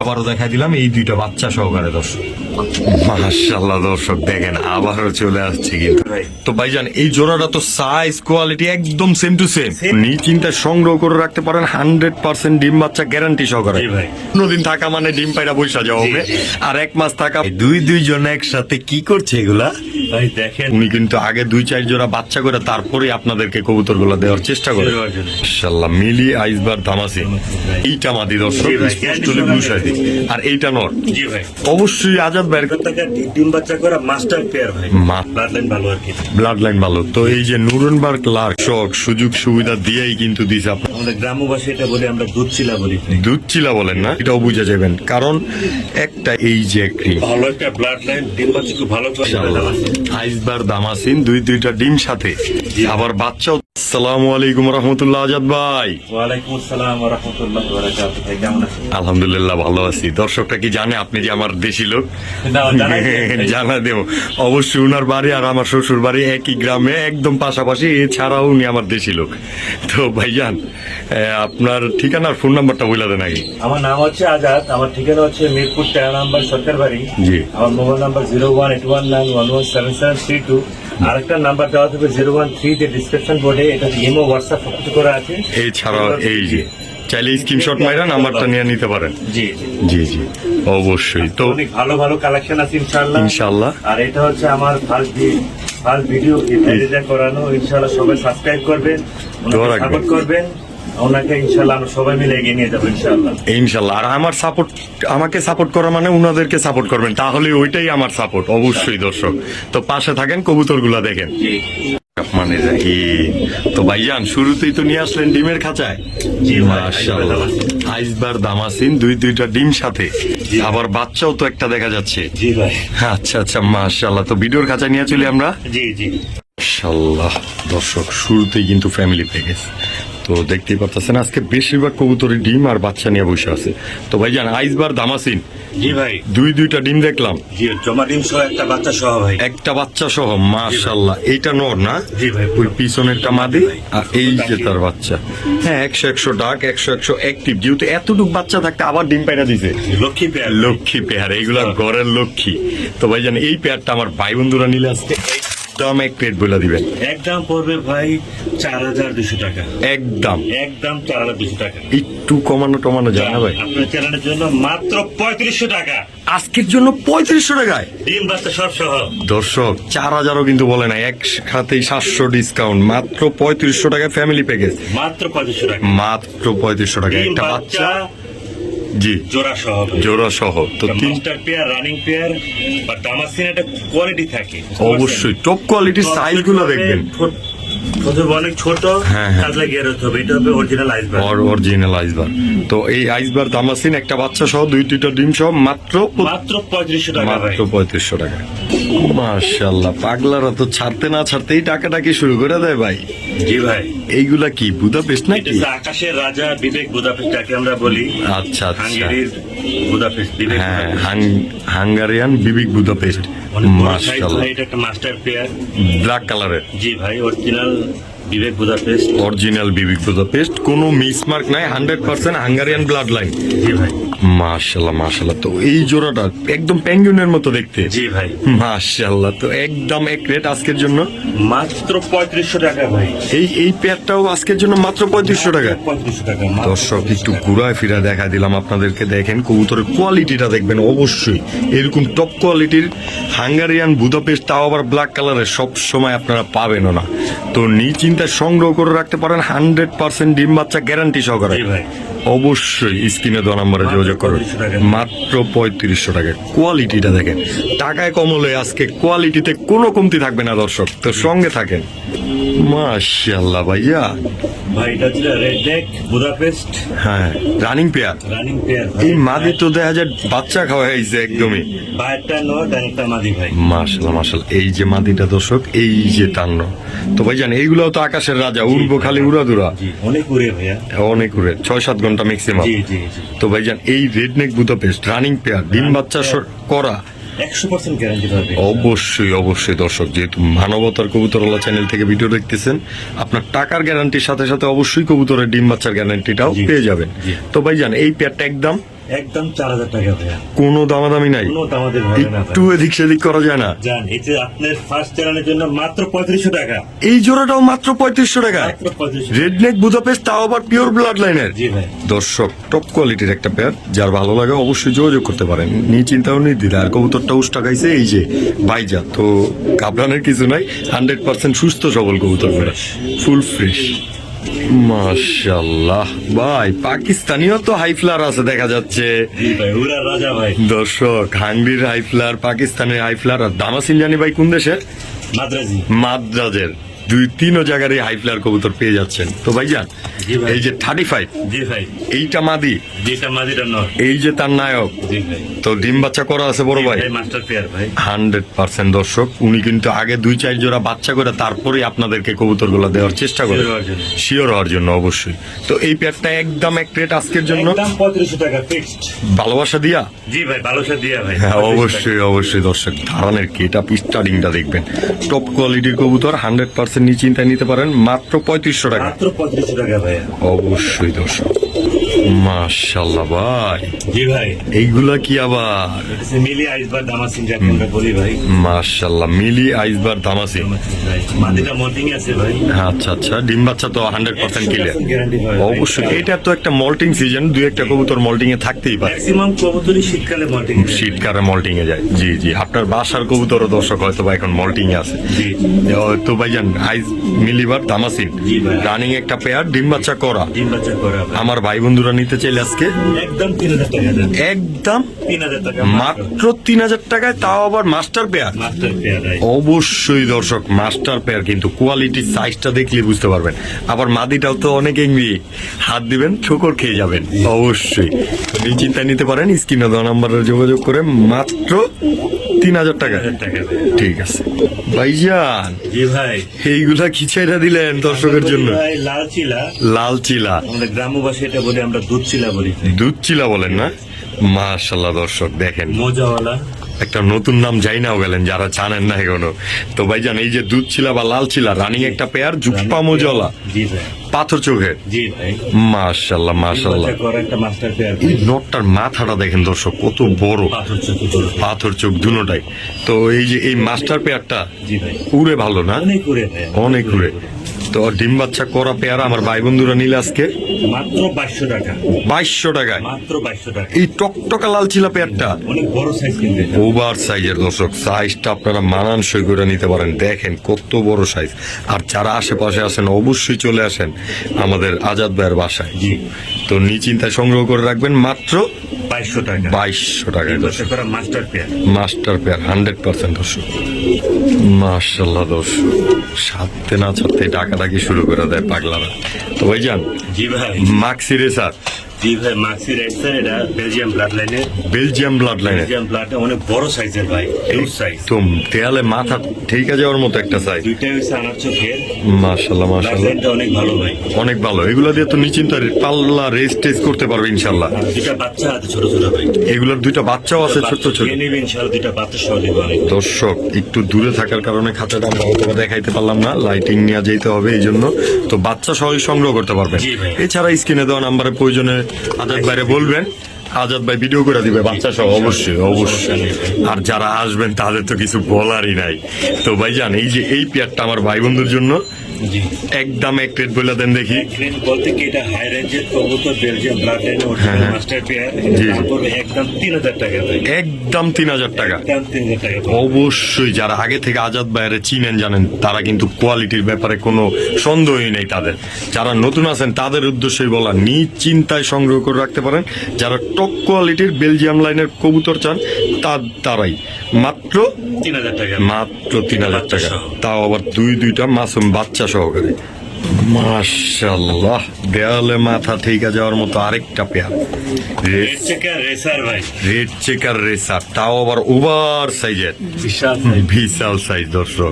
আবারও দেখা দিলাম এই দুইটা বাচ্চা সহকারে দর্শক। মাশাআল্লাহ দর্শক দেখেন আবারও চলে আসছে কিন্তু। তো ভাইজান এই জোড়াটা তো সাইজ কোয়ালিটি একদম সেম টু সেম, নিশ্চিন্তে সংগ্রহ করে রাখতে পারেন। 100% ডিম বাচ্চা গ্যারান্টি সহকারে। কোনদিন থাকা মানে ডিম পাইরা বৈশা যাওয়া হবে, আর 1 মাস থাকা। দুইজন একসাথে কি করছে এগুলা ভাই দেখেন, উনি কিন্তু আগে 2-4 জোড়া বাচ্চা করে তারপরে আপনাদেরকে কবুতর গুলা দেওয়ার চেষ্টা করে। মাশাআল্লাহ মিলি আইসবার দামাসি, এইটা মাদি দর্শক স্পষ্টলি বুঝাই দিই, আর এইটা নর। জি ভাই, অবশ্যই আজাদ ভাইয়ের ডিম বাচ্চা করা মাস্টার পেয়ার ভাই, ব্লাড লাইন ভালো আর কি, ব্লাড লাইন ভালো। তো এই যে নুরেনবার্গ লার্ক শখ সুযোগ সুবিধা দিয়েই কিন্তু দিছে আপনার। আমাদের গ্রামবাসী এটা বলে, আমরা দুধ চিলা বলি। দুধ চিলা বলেন না, এটাও বুঝে যাবেন, কারণ একটা এই যে ভালো একটা ব্লাড লাইন, ডিম বাচ্চা খুব ভালো। আইসবার দামাসিন দুইটা ডিম সাথে, আবার বাচ্চাও। আসসালামু আলাইকুম রহমতুল্লাহ আজাদ ভাই। ওয়ালাইকুম আসসালাম ওয়া রাহমাতুল্লাহি ওয়া বারাকাতুহু। ভাই কেমন আছেন? আলহামদুলিল্লাহ ভালো আছি। দর্শকটা কি জানে আপনি যে আমার দেশি লোক? জানা দেব অবশ্যই। উনার বাড়ি আর আমার শ্বশুর বাড়ি একই গ্রামে, একদম পাশাপাশি। এছাড়াও উনি আমার দেশি লোক। তো ভাইজান আপনার ঠিকানার ফোন নাম্বারটা বলে দেন আগে। আমার নাম হচ্ছে আজাদ, আমার ঠিকানা হচ্ছে মিরপুর 13 নম্বর সরকার বাড়ি। জি। আমার মোবাইল নাম্বার 01819117772। আরেকটা নাম্বার দেওয়া থাকবে 013 তে ডিসক্রিপশন বোর্ডে। এটা ইমো হোয়াটসঅ্যাপ সবকিছু করা আছে। এছাড়াও এই যে চাইলে স্ক্রিনশট মাইরা নাম্বারটা নিয়ে নিতে পারেন। জি জি জি অবশ্যই। তো অনেক ভালো ভালো কালেকশন আছে ইনশাআল্লাহ। ইনশাআল্লাহ। আর এটা হচ্ছে আমার ফার্স্ট ভিডিও এটা করানো। ইনশাআল্লাহ সবাই সাবস্ক্রাইব করবেন, সাপোর্ট করবেন ওনাকে। ইনশাআল্লাহ আমরা সবাই মিলে এগিয়ে নিয়ে যাবো ইনশাআল্লাহ। ইনশাআল্লাহ। আর আমার সাপোর্ট, আমাকে সাপোর্ট করা মানে উনাদেরকে সাপোর্ট করবেন, তাহলে ওইটাই আমার সাপোর্ট। অবশ্যই দর্শক, তো পাশে থাকেন, কবুতরগুলা দেখেন। মানে তো ভাইজান শুরুতেই তো নিয়ে আসলেন ডিমের খাঁচায়। জি মাশাআল্লাহ আইসবার দামাসিন দুইটা ডিম সাথে, আবার বাচ্চাও তো একটা দেখা যাচ্ছে। জি ভাই। আচ্ছা আচ্ছা মাশাআল্লাহ। তো ভিডিওর খাঁচায় নিয়ে চলি আমরা। জি জি মাশাআল্লাহ দর্শক শুরুতেই কিন্তু ফ্যামিলি প্যাকেজ। তো দেখতেই পাচ্ছেন আজকে বেশিরভাগ কবুতরের ডিম আর বাচ্চা নিয়ে বসে আছে। তো ভাইজান আইসবার দামাসিন। জি ভাই। দুইটা ডিম দেখলাম। জি, জমা ডিম সহ একটা বাচ্চা সহ ভাই। একটা বাচ্চা সহ মাশাআল্লাহ। এইটা নর না? জি ভাই। ওই পিছনেরটা মাদি, আর এই যে তার বাচ্চা। হ্যাঁ 100 ডাক, 100 অ্যাক্টিভ। যেহেতু এতটুক বাচ্চা থাকতে আবার ডিম পাইরা দিছে। লক্ষ্মী পেয়ার, লক্ষ্মী পেয়ার, এইগুলা ঘরের লক্ষ্মী। তো ভাইজান এই পেয়ারটা আমার ভাই বন্ধুরা নিলে আজকে একদম এক প্লেট বলে দিবেন। একদম পড়বে ভাই 4200 টাকা। একদম 4200 টাকা। একটু কমানো টমানো যায় না ভাই? আপনার চ্যানেলের জন্য মাত্র 3500 টাকা। আজকের জন্য 3500 টাকায় ডিম বাচ্চা সব সহ। দর্শক 4000ও কিন্তু বলে না, একসাথেই 700 ডিসকাউন্ট। মাত্র 3500 টাকায় ফ্যামিলি প্যাকেজ। মাত্র 3500 টাকা। মাত্র 3500 টাকা ডিম একটা বাচ্চা। জি জোড়া সহ। জোড়া সহ। তো মাস্টার পেয়ার, রানিং পেয়ার বা দামাসিন একটা কোয়ালিটি থাকে। অবশ্যই টপ কোয়ালিটির সাইজ গুলো দেখবেন। অনেক ছোট, কাজলা গিয়ে রাখতে হবে। এটা হবে অরিজিনাল আইসবার। অরিজিনাল আইসবার। তো এই আইসবার দামাসিন একটা বাচ্চা সহ দুইটা ডিম সহ মাত্র 3500 টাকা। মাত্র 3500 টাকা। মাশাআল্লাহ পাগলারা তো ছাড়তে না ছাড়তেই টাকাটাকি শুরু করে দেয় ভাই। জি ভাই। এইগুলা কি বুদাপেস্ট নাকি? আকাশের রাজা বিবেক বুদাপেস্ট যাকে আমরা বলি। আচ্ছা আচ্ছা। হাঙ্গেরির বুদাপেস্ট বিবেক। হ্যাঁ হাঙ্গারিয়ান বিবেক বুদাপেস্ট। মাশাআল্লাহ। এটা একটা মাস্টার পেয়ার, ব্ল্যাক কালারের। জি ভাই, অরিজিনাল বিবেক বুদাপেস্ট। অরিজিনাল বিবেক বুদাপেস্ট, কোনো মিসমার্ক নাই, 100% হাঙ্গারিয়ান ব্লাড লাইন। জি ভাই। মাশাআল্লাহ মাশাআল্লাহ। তো এই জোড়াটা একদম পেঙ্গুইনের মতো দেখতে। জি ভাই। মাশাআল্লাহ। তো একদম এক রেট আজকের জন্য মাত্র 3500 টাকা ভাই। এই পেয়ারটাও আজকের জন্য মাত্র 3500 টাকা। 3500 টাকা। দর্শক একটু ঘুরায় ফিরা দেখা দিলাম আপনাদেরকে। দেখেন কবুতরের কোয়ালিটিটা দেখবেন অবশ্যই। এরকম টপ কোয়ালিটির হাঙ্গারিয়ান বুদাপেস্ট, তাও আবার ব্ল্যাক কালারের, সব সময় আপনারা পাবেনও না। তো নিশ্চিন্তায় সংগ্রহ করে রাখতে পারেন। 100% ডিম বাচ্চা গ্যারান্টি সহকারে। অবশ্যই স্ক্রিনে দেওয়া নাম্বারে যোগাযোগ করুন। মাত্র 3500 টাকা। কোয়ালিটিটা দেখেন, টাকায় কম হলে আজকে কোয়ালিটিতে কোনো কমতি থাকবে না দর্শক। তো সঙ্গে থাকেন। মাশাআল্লাহ ভাইয়া। ভাই এটা ছিল রেড নেক বুদাপেস্ট। হ্যাঁ রানিং পেয়ার। Running pair. এই মাদি তো দেখা যায় বাচ্চা খাওয়া হয়েছে একদমই। বাইরটা নর, ডানেরটা মাদি ভাই। মাশাআল্লাহ মাশাআল্লাহ। এই যে মাদিটা দর্শক, এই যে তান্ন। তো ভাইজান এইগুলো তো আকাশের রাজা, উড়বো খালি উড়াদুরা। অনেক উড়ে ভাইয়া, অনেক উড়ে, 6-7 ঘন্টা ম্যাক্সিমাম। তো ভাইজান এই রেড নেক বুদাপেস্ট রানিং পেয়ার, ডিম বাচ্চা করা 100% গ্যারান্টি পাবে। অবশ্যই অবশ্যই দর্শক, যেহেতু মানবতার কবুতরওয়ালা চ্যানেল থেকে ভিডিও দেখতেছেন, আপনার টাকার গ্যারান্টির সাথে সাথে অবশ্যই কবুতরের ডিম বাচ্চার গ্যারান্টিটাও পেয়ে যাবেন। তো ভাইজান এই পেয়ারটা একদম একদম 4,000 টাকা ভাইয়া। কোনো দামাদামি নাই, কোনো দামাদামি হবে না ভাই। একটু এদিক সেদিক করা যায় না? জান, এই যে আপনার ফার্স্ট চ্যানেলের জন্য মাত্র 3500 টাকা। এই জোড়াটাও মাত্র 3500 টাকা। মাত্র 3500। রেডনেক বুদাপেস্ট, তাও আবার পিওর ব্লাড লাইনের। জি ভাই। দর্শক, টপ কোয়ালিটির একটা পেয়ার, যার ভালো লাগে অবশ্যই যোগাযোগ করতে পারেন, নিয়ে চিন্তাও নেই দিলে। আর কবুতরটা উষ্টা খাইছে এই যে ভাইজা, তো ঘাবড়ানোর কিছু নাই, 100% সুস্থ সবল কবুতর, ফুল ফ্রেশ। মাশাআল্লাহ ভাই, পাকিস্তানিও তো হাই ফ্লার আছে দেখা যাচ্ছে। জি ভাই, উড়ার রাজা ভাই। দর্শক, হাঙ্গরির হাই ফ্লার, পাকিস্তানের হাই ফ্লার, আর দামাসিন জানি ভাই কোন দেশের? মাদ্রাজি। মাদ্রাজের। 2-3 জায়গারই হাই ফ্লার কবুতর পেয়ে যাচ্ছেন। তো ভাইজান, জি ভাই। এই যে 35, জি ভাই। এইটা মাদি, যেটা মাদিটা নর। এই যে তার নায়ক, জি ভাই। তো ডিম বাচ্চা করা আছে বড় ভাই। মাস্টার পেয়ার ভাই। 100% দর্শক, উনি কিন্তু আগে 2-4 জোড়া বাচ্চা করে তারপরে আপনাদেরকে কবুতরগুলো দেওয়ার চেষ্টা করে, Sure হওয়ার জন্য। শিওর হওয়ার জন্য অবশ্যই। তো এই পেয়ারটা একদম এক রেট আজকের জন্য, একদম 3500 টাকা ফিক্সড। ভালোবাসা দিয়া। জি ভাই, ভালোবাসা দিয়া ভাই। হ্যাঁ অবশ্যই অবশ্যই দর্শক, ধারণের কি এটা স্টার্টিংটা দেখবেন, টপ কোয়ালিটির কবুতর, 100% নিশ্চিন্তায় নিতে পারেন মাত্র 3500 টাকা। মাত্র 3500 টাকা ভাই। অবশ্যই দর্শক। মাশাআল্লাহ ভাই, জি ভাই। এইগুলা কি আবার? এটা হচ্ছে মিলি আইসবার দামাসিন যাকে আমরা বলি ভাই। মাশাআল্লাহ, মিলি আইসবার দামাসি। দামাসিন ভাই। মাদিটা মল্টিং আছে ভাই। আচ্ছা আচ্ছা, ডিম বাচ্চা তো 100% ক্লিয়ার। 100% guarantee হয় ভাই। অবশ্যই, এটা তো একটা মল্টিং সিজন, 2-1টা কবুতর মল্টিং এ থাকতেই পারে। ম্যাক্সিমাম কবুতরই শীতকালে মল্টিং। শীতকালে মল্টিং এ যায়। জি জি, আপনার বাসার কবুতরও দর্শক হয়তো বা এখন মল্টিং এ আছে। জি। তো ভাইজান, আইস মিলিবার দামাসিন জি ভাই। রানিং একটা পেয়ার, ডিম বাচ্চা করা। ডিম বাচ্চা করা ভাই। আমার ভাই বন্ধুরা নিতে চাইলে আজকে একদম 3000 টাকা দেন। একদম 3000 টাকা মাত্র 3000 টাকায়, তাও আবার মাস্টার পেয়ার। মাস্টার পেয়ার ভাই। অবশ্যই দর্শক, মাস্টার পেয়ার, কিন্তু কোয়ালিটির সাইজটা দেখলে বুঝতে পারবেন। আবার মাদিটাও তো অনেক এংরি, হাত দিবেন ঠোকর খেয়ে যাবেন। অবশ্যই নিশ্চিন্তায় নিতে পারেন, স্ক্রিনে দেওয়া নাম্বারে যোগাযোগ করে মাত্র 3000 টাকা। 3000 টাকা ভাই। ঠিক আছে ভাইজান, জি ভাই। এইগুলা কি ছেড়ে দিলেন দর্শকের জন্য? ভাই লাল চিলা, লাল চিলা, আমাদের গ্রাম্য ভাষায় এটা বলি আমরা দুধ চিলা বলি ভাই। দুধ চিলা বলেন না? মাশাআল্লাহ দর্শক, দেখেন মোজাওয়ালা। একটা নতুন নাম যাই নাও গেলেন যারা জানেন না এখনো। তো ভাইজান, এই যে দুধ চিলা বা লাল চিলা রানিং একটা পেয়ার, জুপ্পা মোজলা, জি ভাই। পাথর চোখের। জি ভাই। মাশাআল্লাহ মাশাআল্লাহ। বাচ্চা করা একটা মাস্টার পেয়ার এই ভাই। নটটার মাথাটা দেখেন দর্শক, কত বড়, পাথর চোখে বড়। পাথর চোখ দুটোটাই। তো এই যে এই মাস্টার পেয়ারটা জি ভাই। উড়ে ভালো না? অনেক উড়ে ভাই। অনেক উড়ে। তো ডিম বাচ্চা করা পেয়ার আমার ভাই বন্ধুরা নিলে আজকে মাত্র 2200 টাকা। 2200 টাকায়। মাত্র 2200 টাকা। এই টকটকা লাল চিলা পেয়ারটা অনেক বড় সাইজ কিন্তু এটা। ওভার সাইজের দর্শক, সাইজটা আপনারা মানানসই করে নিতে পারেন। দেখেন কত বড় সাইজ। আর যারা আশেপাশে আছেন অবশ্যই চলে আসেন আমাদের আজাদ ভাইয়ের বাসায়। জি। তো নিশ্চিন্তায় সংগ্রহ করে রাখবেন মাত্র 2200 টাকা। 2200 টাকায় বাচ্চা দর্শক, করা মাস্টার পেয়ার। মাস্টার পেয়ার 100% দর্শক। মাশাআল্লাহ দর্শক, সাথে না ছাড়তে ডাকাডাকি শুরু করে দেয় পাগলারা। তো ভাইজান, জি ভাই। মাক্সি রেসার, জি ভাই, মাক্সি রেসার, এটা বেলজিয়াম ব্লাড লাইনের। বেলজিয়াম ব্লাড লাইনের, বেলজিয়াম ব্লাডে অনেক বড় সাইজের ভাই, হিউজ সাইজ। তো দেয়ালে মাথা ঠেকে যাওয়ার মতো একটা সাইজ। দুইটাই হচ্ছে আনার চোখের। মাশাআল্লাহ ব্লাড মাশাআল্লাহ, লাইনটা অনেক ভালো ভাই। অনেক ভালো। এগুলো দিয়ে তো নিশ্চিন্ত পাল্লা রেস টেস করতে পারবে ইনশাল্লাহ। আর দুইটা বাচ্চা আছে ছোট ছোট ভাই। এগুলোর 2টা বাচ্চাও আছে ছোট ছোট। নিয়ে নিবে ইনশাআল্লাহ, দুইটা বাচ্চা সহ দিব অনেক। দর্শক, একটু দূরে থাকার কারণে খাঁচাটা আমরা হয়তো দেখাইতে পারলাম না, লাইটিং নিয়ে যেতে হবে এই জন্য। তো বাচ্চা সহই সংগ্রহ করতে পারবেন। জি ভাই। এছাড়া স্ক্রিনে দেওয়া নাম্বারে প্রয়োজনে আজাদ বাইরে বলবেন, আজাদ ভাই ভিডিও করে দিবে বাচ্চা সহ। অবশ্যই অবশ্যই। আর যারা আসবেন তাদের তো কিছু বলারই নাই। তো ভাইজান, এই যে এই পেয়ারটা আমার ভাই বন্ধুর জন্য জি। একদম এক রেট বলে দেন দেখি। গ্রেন বলতে কি এটা হাই রেঞ্জের কবুতর, বেলজিয়াম ব্লাড লাইনের হ্যাঁ। মাস্টার পেয়ার। জি। দাম পড়বে একদম 3000 টাকা ভাই। একদম 3000 টাকা। একদম 3000 টাকা ভাই। অবশ্যই যারা আগে থেকে আজাদ ভাইয়ের চিনেন জানেন, তারা কিন্তু কোয়ালিটির ব্যাপারে কোনো সন্দেহই নেই তাদের। যারা নতুন আছেন তাদের উদ্দেশ্যই বলা, নিশ্চিন্তায় সংগ্রহ করে রাখতে পারেন। যারা টপ কোয়ালিটির বেলজিয়াম লাইনের কবুতর চান তারাই মাত্র 3000 টাকা। মাত্র 3000 টাকা, তাও আবার দুইটা মাসুম বাচ্চা সহকারে। মাশাআল্লাহ, দেয়ালে মাথা ঠেকে যাওয়ার মতো আরেকটা পেয়ার, রেড চেকার রেসার ভাই। রেড চেকার রেসার, তাও আবার ওভার সাইজের, বিশাল size। বিশাল সাইজ দর্শক।